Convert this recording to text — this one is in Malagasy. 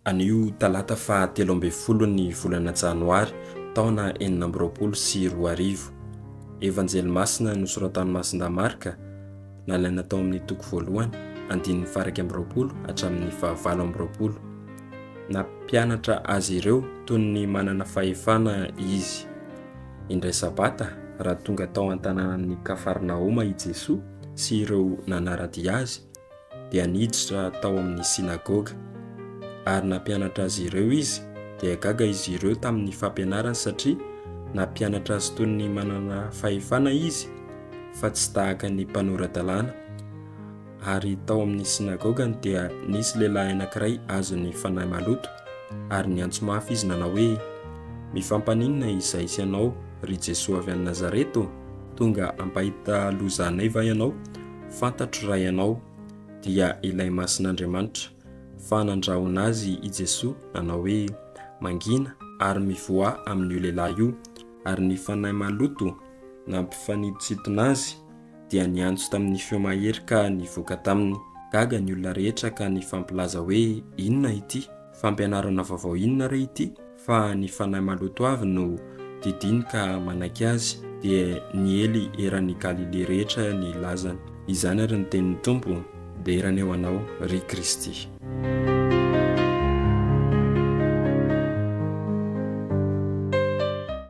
Anio talata fahatelo ambin'ny folon'ny volana Janoary taona 2024. Evanjely Masina nosoratan'i Marka nalaina tao amin'ny toko voalohany 9:20 hatramin'ny 20:20. Nampianatra azy ireo toy ny manana fahefana izy. Indray sabata raha tonga tao an-tanànan'i Kafarnaôma i Jesoa sy ireo nanara-dia azy dia niditra tao amin'ny sinagôga. Ary nampianatra azy ireo izy dia Gaga izy ireo tamin'ny fampianarany satria nampianatra azy toy ny manana fahefana izy fa tsy tahaka ny mpanora-dalàna. Ary tao amin'ny sinagôgany dia nisy lehilahy anankiray azon'ny fanahy maloto ary niantso mafy izy nanao hoe: "Mifampanina izay sy ianao ry Jesoa avy any Nazareto? Tonga ampahita lozanay va ianao? Fantatro raha ianao dia ilay Masin'Andriamanitra." Fa nandrahona azy i Jesoa nanao hoe mangina ary mivoa amin'io lehilahy io. Ary ny fanahy maloto nampifaniditsitona azy dia niantso tamin'ny feo mahery ka nivoaka taminy. Gaga ny olona rehetra ka nifampilaza hoe: "Inona ity? Fampianarana vaovao inona re ity?" Fa ny fanahy maloto avy no didinika manaiky azy dia niely eran'i Galile rehetra ny lazany. Izany ary ny tenin'ny Tompo dia erany eo anao ry Kristy.